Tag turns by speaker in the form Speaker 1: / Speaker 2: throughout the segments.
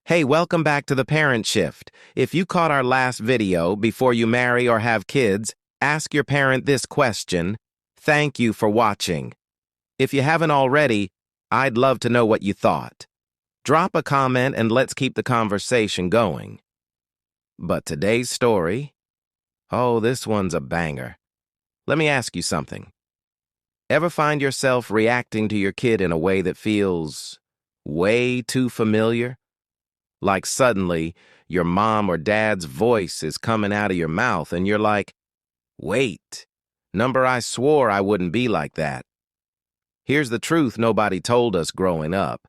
Speaker 1: Hey, welcome back to The Parent Shift. If you caught our last video, before you marry or have kids, ask your parent this question. Thank you for watching. If you haven't already, I'd love to know what you thought. Drop a comment and let's keep the conversation going. But today's story, oh, this one's a banger. Let me ask you something. Ever find yourself reacting to your kid in a way that feels way too familiar? Like suddenly, your mom or dad's voice is coming out of your mouth and you're like, wait, number, I swore I wouldn't be like that. Here's the truth nobody told us growing up.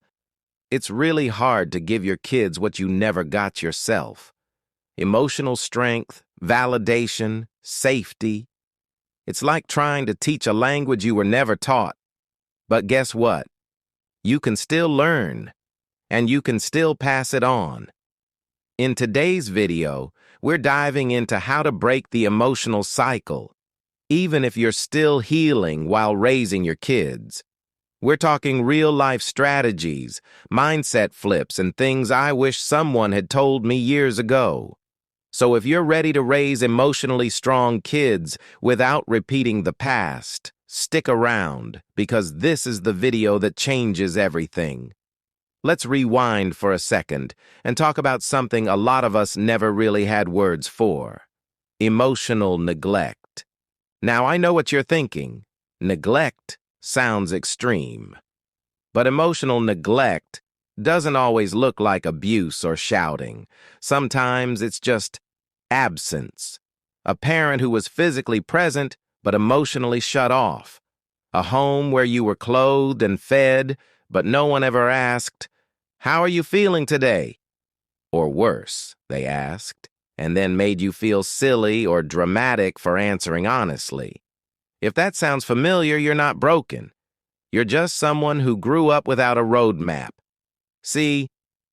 Speaker 1: It's really hard to give your kids what you never got yourself. Emotional strength, validation, safety. It's like trying to teach a language you were never taught. But guess what? You can still learn. And you can still pass it on. In today's video, we're diving into how to break the emotional cycle, even if you're still healing while raising your kids. We're talking real-life strategies, mindset flips, and things I wish someone had told me years ago. So if you're ready to raise emotionally strong kids without repeating the past, stick around, because this is the video that changes everything. Let's rewind for a second and talk about something a lot of us never really had words for: emotional neglect. Now, I know what you're thinking. Neglect sounds extreme. But emotional neglect doesn't always look like abuse or shouting. Sometimes it's just absence. A parent who was physically present but emotionally shut off. A home where you were clothed and fed, but no one ever asked, "How are you feeling today?" Or worse, they asked, and then made you feel silly or dramatic for answering honestly. If that sounds familiar, you're not broken. You're just someone who grew up without a roadmap. See,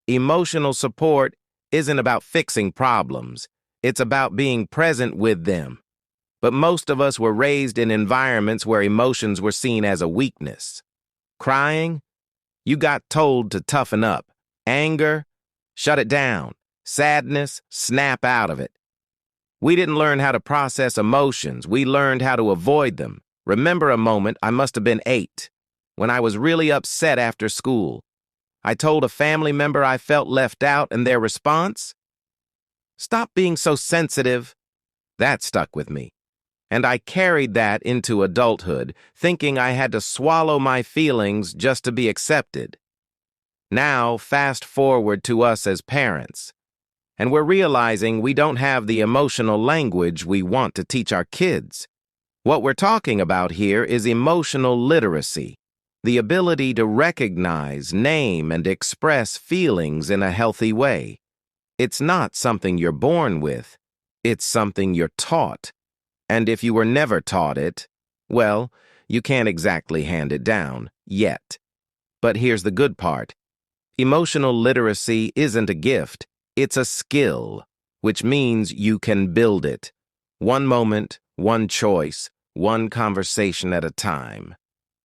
Speaker 1: emotional support isn't about fixing problems. It's about being present with them. But most of us were raised in environments where emotions were seen as a weakness. Crying? You got told to toughen up. Anger? Shut it down. Sadness? Snap out of it. We didn't learn how to process emotions. We learned how to avoid them. Remember a moment, I must have been 8, when I was really upset after school. I told a family member I felt left out, and their response? "Stop being so sensitive." That stuck with me. And I carried that into adulthood, thinking I had to swallow my feelings just to be accepted. Now, fast forward to us as parents, and we're realizing we don't have the emotional language we want to teach our kids. What we're talking about here is emotional literacy, the ability to recognize, name, and express feelings in a healthy way. It's not something you're born with, it's something you're taught. And if you were never taught it, well, you can't exactly hand it down, yet. But here's the good part. Emotional literacy isn't a gift, it's a skill, which means you can build it. One moment, one choice, one conversation at a time.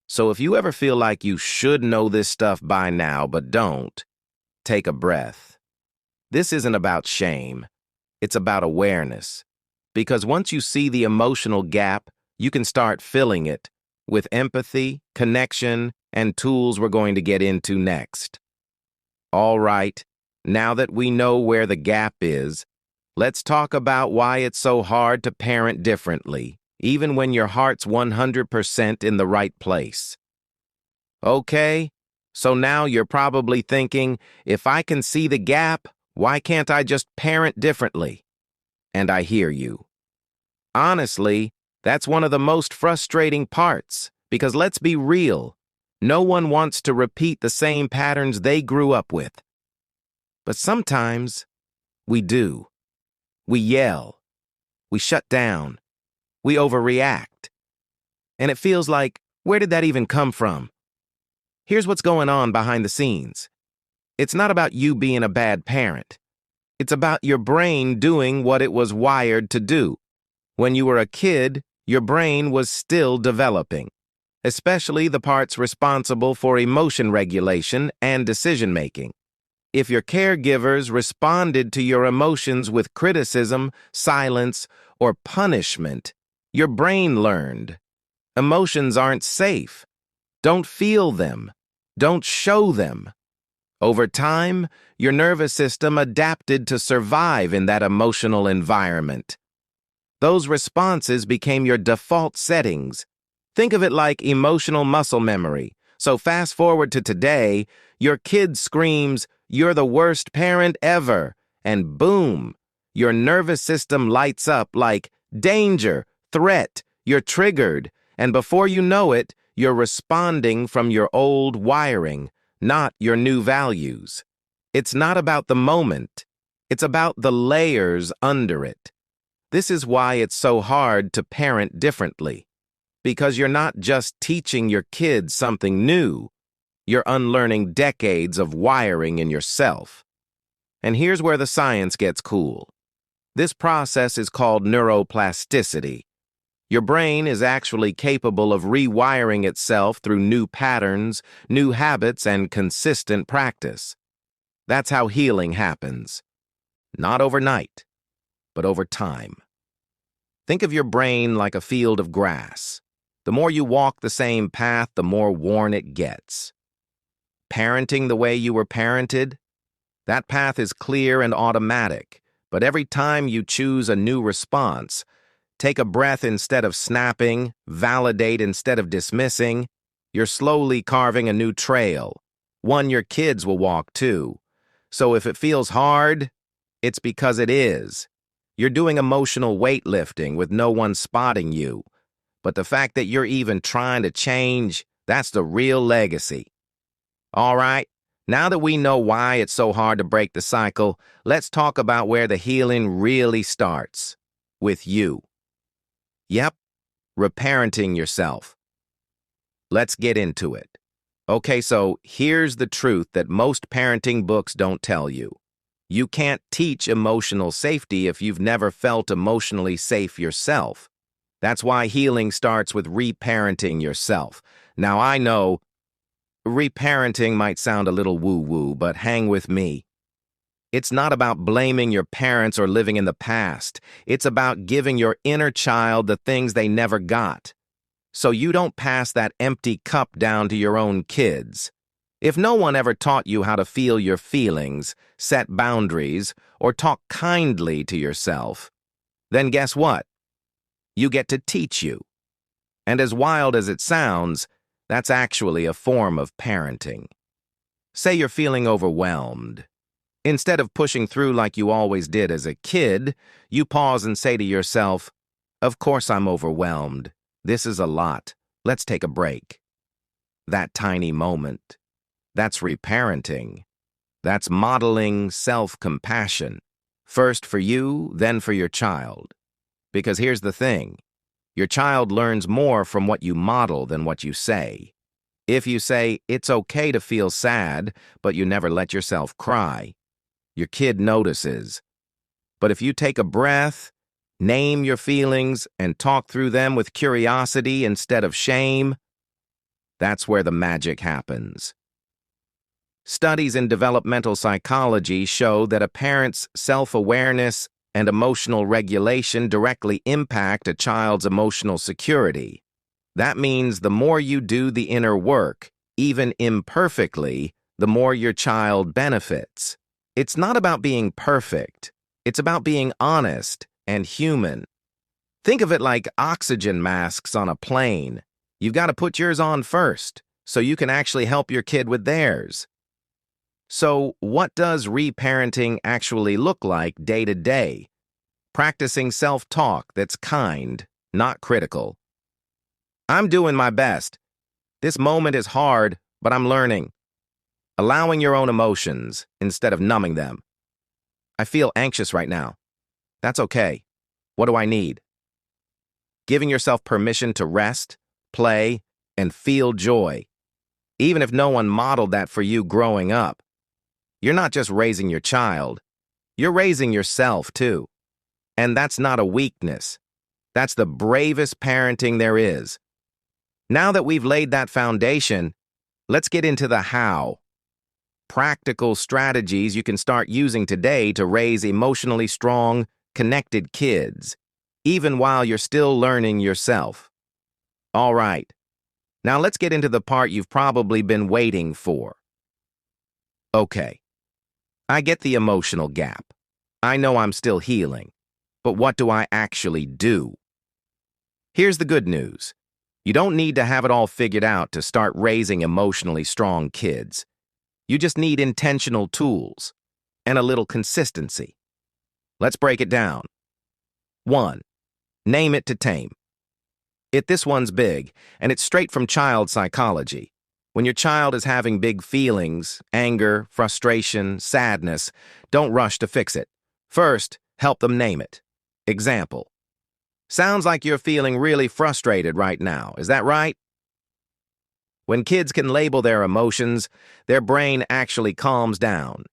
Speaker 1: So if you ever feel like you should know this stuff by now but don't, take a breath. This isn't about shame, it's about awareness. Because once you see the emotional gap, you can start filling it with empathy, connection, and tools we're going to get into next. All right, now that we know where the gap is, let's talk about why it's so hard to parent differently, even when your heart's 100% in the right place. Okay, so now you're probably thinking, if I can see the gap, why can't I just parent differently? And I hear you. Honestly, that's one of the most frustrating parts, because let's be real, no one wants to repeat the same patterns they grew up with. But sometimes, we do. We yell. We shut down. We overreact. And it feels like, where did that even come from? Here's what's going on behind the scenes. It's not about you being a bad parent. It's about your brain doing what it was wired to do. When you were a kid, your brain was still developing, especially the parts responsible for emotion regulation and decision-making. If your caregivers responded to your emotions with criticism, silence, or punishment, your brain learned. Emotions aren't safe. Don't feel them. Don't show them. Over time, your nervous system adapted to survive in that emotional environment. Those responses became your default settings. Think of it like emotional muscle memory. So fast forward to today, your kid screams, "You're the worst parent ever," and boom, your nervous system lights up like danger, threat, you're triggered, and before you know it, you're responding from your old wiring, not your new values. It's not about the moment. It's about the layers under it. This is why it's so hard to parent differently. Because you're not just teaching your kids something new, you're unlearning decades of wiring in yourself. And here's where the science gets cool. This process is called neuroplasticity. Your brain is actually capable of rewiring itself through new patterns, new habits, and consistent practice. That's how healing happens. Not overnight, but over time. Think of your brain like a field of grass. The more you walk the same path, the more worn it gets. Parenting the way you were parented? That path is clear and automatic, but every time you choose a new response, take a breath instead of snapping, validate instead of dismissing, you're slowly carving a new trail, one your kids will walk too. So if it feels hard, it's because it is. You're doing emotional weightlifting with no one spotting you. But the fact that you're even trying to change, that's the real legacy. All right, now that we know why it's so hard to break the cycle, let's talk about where the healing really starts. With you. Yep, reparenting yourself. Let's get into it. Okay, so here's the truth that most parenting books don't tell you. You can't teach emotional safety if you've never felt emotionally safe yourself. That's why healing starts with reparenting yourself. Now, I know reparenting might sound a little woo-woo, but hang with me. It's not about blaming your parents or living in the past. It's about giving your inner child the things they never got, so you don't pass that empty cup down to your own kids. If no one ever taught you how to feel your feelings, set boundaries, or talk kindly to yourself, then guess what? You get to teach you. And as wild as it sounds, that's actually a form of parenting. Say you're feeling overwhelmed. Instead of pushing through like you always did as a kid, you pause and say to yourself, "Of course I'm overwhelmed. This is a lot. Let's take a break." That tiny moment. That's reparenting. That's modeling self-compassion. First for you, then for your child. Because here's the thing. Your child learns more from what you model than what you say. If you say, "It's okay to feel sad," but you never let yourself cry, your kid notices. But if you take a breath, name your feelings, and talk through them with curiosity instead of shame, that's where the magic happens. Studies in developmental psychology show that a parent's self-awareness and emotional regulation directly impact a child's emotional security. That means the more you do the inner work, even imperfectly, the more your child benefits. It's not about being perfect. It's about being honest and human. Think of it like oxygen masks on a plane. You've got to put yours on first, so you can actually help your kid with theirs. So, what does reparenting actually look like day to day? Practicing self-talk that's kind, not critical. "I'm doing my best. This moment is hard, but I'm learning." Allowing your own emotions instead of numbing them. "I feel anxious right now. That's okay. What do I need?" Giving yourself permission to rest, play, and feel joy. Even if no one modeled that for you growing up. You're not just raising your child. You're raising yourself, too. And that's not a weakness. That's the bravest parenting there is. Now that we've laid that foundation, let's get into the how. practical strategies you can start using today to raise emotionally strong, connected kids, even while you're still learning yourself. All right, now let's get into the part you've probably been waiting for. Okay, I get the emotional gap. I know I'm still healing, but what do I actually do? Here's the good news. You don't need to have it all figured out to start raising emotionally strong kids. You just need intentional tools and a little consistency. Let's break it down. 1. Name it to tame. This one's big, and it's straight from child psychology. When your child is having big feelings, anger, frustration, sadness, don't rush to fix it. First, help them name it. Example. Sounds like you're feeling really frustrated right now, is that right? When kids can label their emotions, their brain actually calms down.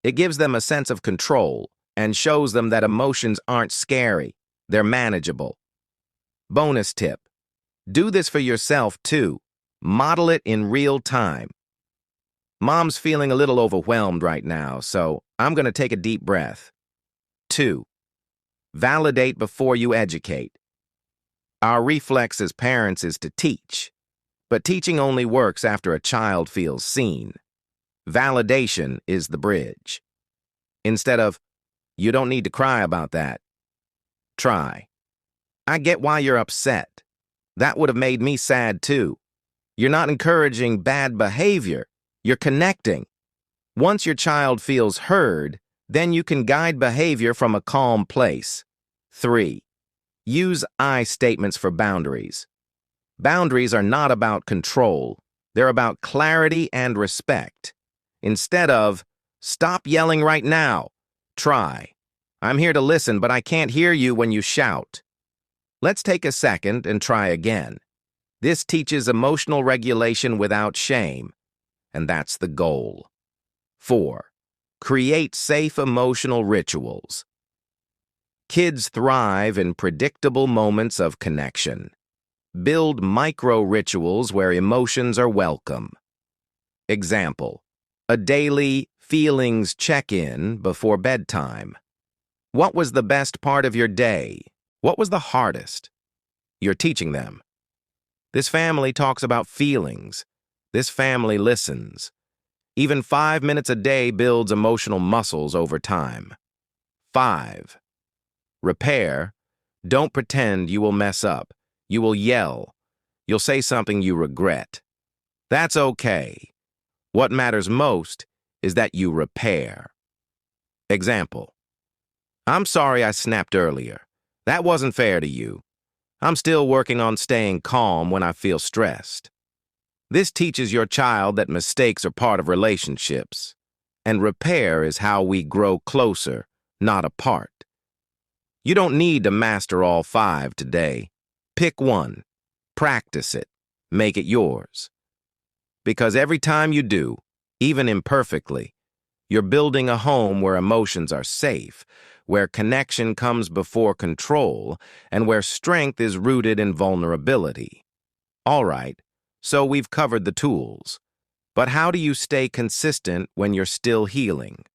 Speaker 1: It gives them a sense of control and shows them that emotions aren't scary, they're manageable. Bonus tip. Do this for yourself too. Model it in real time. Mom's feeling a little overwhelmed right now, so I'm going to take a deep breath. 2. Validate before you educate. Our reflex as parents is to teach, but teaching only works after a child feels seen. Validation is the bridge. Instead of, "You don't need to cry about that," try, "I get why you're upset. That would have made me sad too." You're not encouraging bad behavior, you're connecting. Once your child feels heard, then you can guide behavior from a calm place. 3. Use I statements for boundaries. Boundaries are not about control. They're about clarity and respect. Instead of, "Stop yelling right now," try, "I'm here to listen, but I can't hear you when you shout." Let's take a second and try again. This teaches emotional regulation without shame, and that's the goal. 4. Create safe emotional rituals. Kids thrive in predictable moments of connection. Build micro-rituals where emotions are welcome. Example, a daily feelings check-in before bedtime. What was the best part of your day? What was the hardest? You're teaching them. This family talks about feelings. This family listens. Even 5 minutes a day builds emotional muscles over time. 5. Repair. Don't pretend you will mess up. You will yell. You'll say something you regret. That's okay. What matters most is that you repair. Example. I'm sorry I snapped earlier. That wasn't fair to you. I'm still working on staying calm when I feel stressed. This teaches your child that mistakes are part of relationships, and repair is how we grow closer, not apart. You don't need to master all 5 today. Pick one, practice it, make it yours. Because every time you do, even imperfectly, you're building a home where emotions are safe, where connection comes before control, and where strength is rooted in vulnerability. All right, so we've covered the tools. But how do you stay consistent when you're still healing?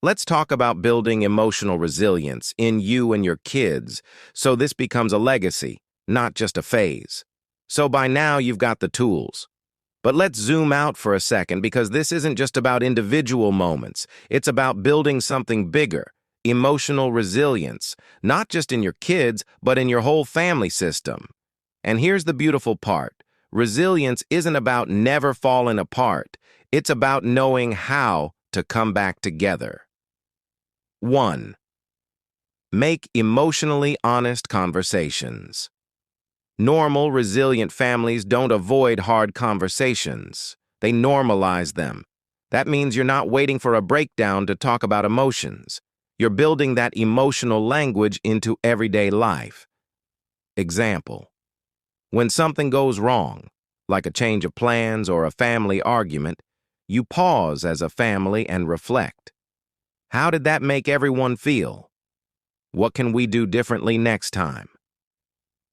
Speaker 1: Let's talk about building emotional resilience in you and your kids so this becomes a legacy, not just a phase. So by now you've got the tools. But let's zoom out for a second because this isn't just about individual moments. It's about building something bigger, emotional resilience, not just in your kids, but in your whole family system. And here's the beautiful part. Resilience isn't about never falling apart. It's about knowing how to come back together. 1. Make emotionally honest conversations. Normal, resilient families don't avoid hard conversations. They normalize them. That means you're not waiting for a breakdown to talk about emotions. You're building that emotional language into everyday life. Example. When something goes wrong, like a change of plans or a family argument, you pause as a family and reflect. How did that make everyone feel? What can we do differently next time?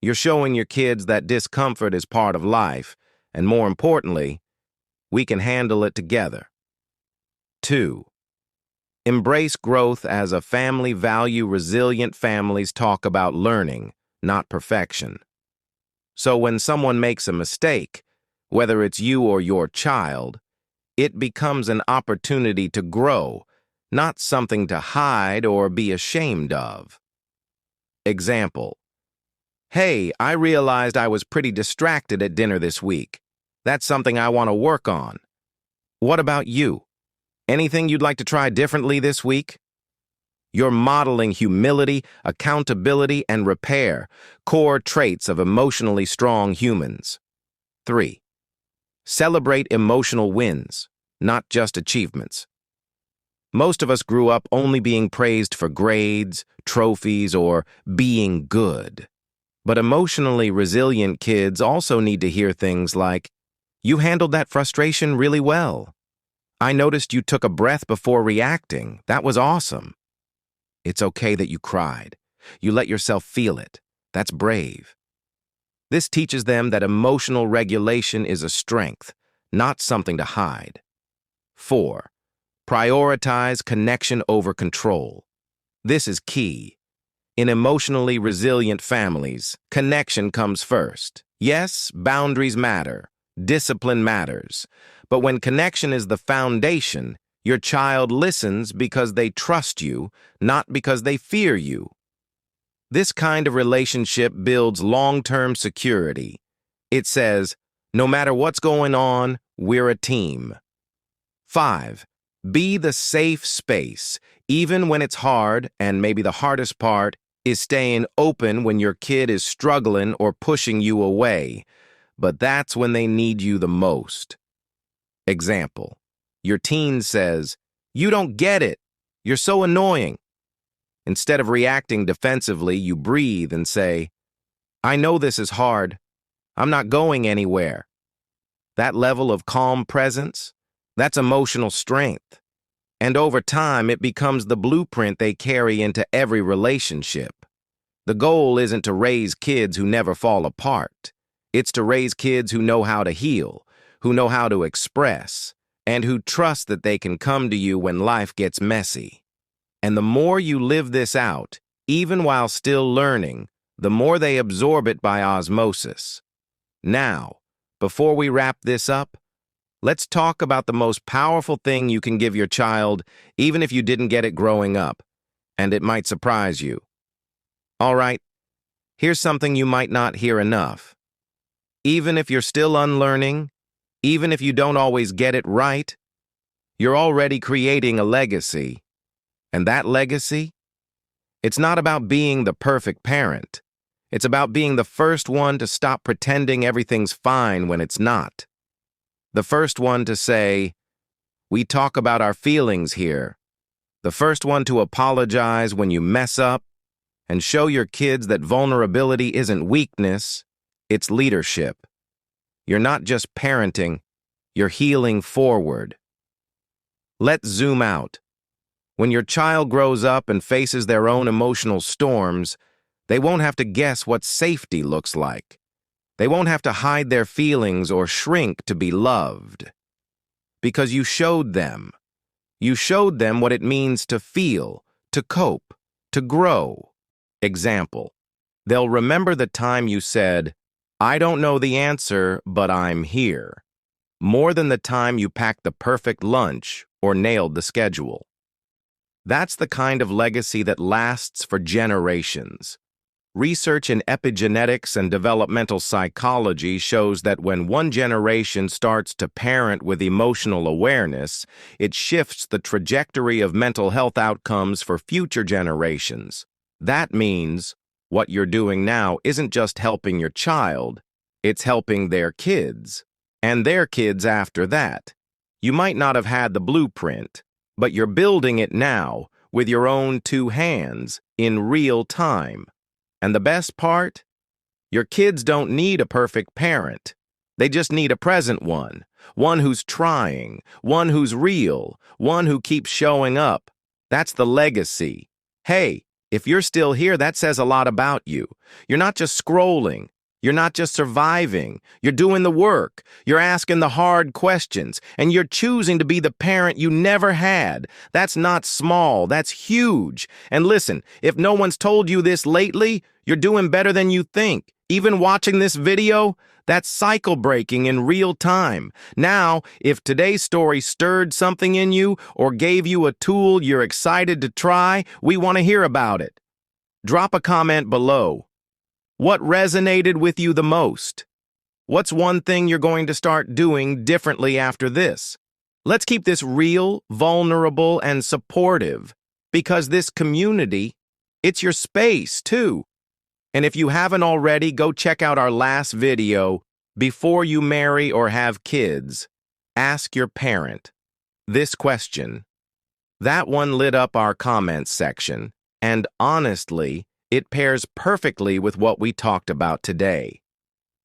Speaker 1: You're showing your kids that discomfort is part of life, and more importantly, we can handle it together. 2. Embrace growth as a family value. Resilient families talk about learning, not perfection. So when someone makes a mistake, whether it's you or your child, it becomes an opportunity to grow, not something to hide or be ashamed of. Example: Hey, I realized I was pretty distracted at dinner this week. That's something I want to work on. What about you? Anything you'd like to try differently this week? You're modeling humility, accountability, and repair, core traits of emotionally strong humans. 3. Celebrate emotional wins, not just achievements. Most of us grew up only being praised for grades, trophies, or being good. But emotionally resilient kids also need to hear things like, "You handled that frustration really well. I noticed you took a breath before reacting. That was awesome. It's okay that you cried. You let yourself feel it. That's brave." This teaches them that emotional regulation is a strength, not something to hide. 4. Prioritize connection over control. This is key. In emotionally resilient families, connection comes first. Yes, boundaries matter. Discipline matters. But when connection is the foundation, your child listens because they trust you, not because they fear you. This kind of relationship builds long-term security. It says, no matter what's going on, we're a team. 5. Be the safe space, even when it's hard, and maybe the hardest part is staying open when your kid is struggling or pushing you away. But that's when they need you the most. Example: your teen says, "You don't get it. You're so annoying." Instead of reacting defensively, you breathe and say, "I know this is hard. I'm not going anywhere." That level of calm presence, that's emotional strength. And over time, it becomes the blueprint they carry into every relationship. The goal isn't to raise kids who never fall apart. It's to raise kids who know how to heal, who know how to express, and who trust that they can come to you when life gets messy. And the more you live this out, even while still learning, the more they absorb it by osmosis. Now, before we wrap this up, let's talk about the most powerful thing you can give your child, even if you didn't get it growing up, and it might surprise you. All right, here's something you might not hear enough. Even if you're still unlearning, even if you don't always get it right, you're already creating a legacy. And that legacy? It's not about being the perfect parent. It's about being the first one to stop pretending everything's fine when it's not. The first one to say, "We talk about our feelings here." The first one to apologize when you mess up and show your kids that vulnerability isn't weakness, it's leadership. You're not just parenting, you're healing forward. Let's zoom out. When your child grows up and faces their own emotional storms, they won't have to guess what safety looks like. They won't have to hide their feelings or shrink to be loved. Because you showed them. You showed them what it means to feel, to cope, to grow. Example: they'll remember the time you said, "I don't know the answer, but I'm here," more than the time you packed the perfect lunch or nailed the schedule. That's the kind of legacy that lasts for generations. Research in epigenetics and developmental psychology shows that when one generation starts to parent with emotional awareness, it shifts the trajectory of mental health outcomes for future generations. That means what you're doing now isn't just helping your child, it's helping their kids, and their kids after that. You might not have had the blueprint, but you're building it now with your own 2 hands in real time. And the best part? Your kids don't need a perfect parent. They just need a present one who's trying, one who's real, one who keeps showing up. That's the legacy. Hey, if you're still here, that says a lot about you. You're not just scrolling. You're not just surviving, you're doing the work, you're asking the hard questions, and you're choosing to be the parent you never had. That's not small, that's huge. And listen, if no one's told you this lately, you're doing better than you think. Even watching this video, that's cycle breaking in real time. Now, if today's story stirred something in you or gave you a tool you're excited to try, we want to hear about it. Drop a comment below. What resonated with you the most? What's one thing you're going to start doing differently after this? Let's keep this real, vulnerable, and supportive, because this community, it's your space too. And if you haven't already, go check out our last video, Before You Marry or Have Kids, Ask Your Parent this question. That one lit up our comments section, and honestly, it pairs perfectly with what we talked about today.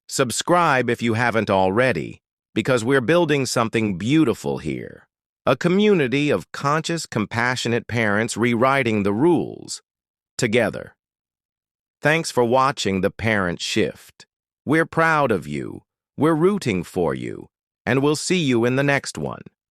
Speaker 1: Subscribe if you haven't already, because we're building something beautiful here. A community of conscious, compassionate parents rewriting the rules together. Thanks for watching The Parent Shift. We're proud of you, we're rooting for you, and we'll see you in the next one.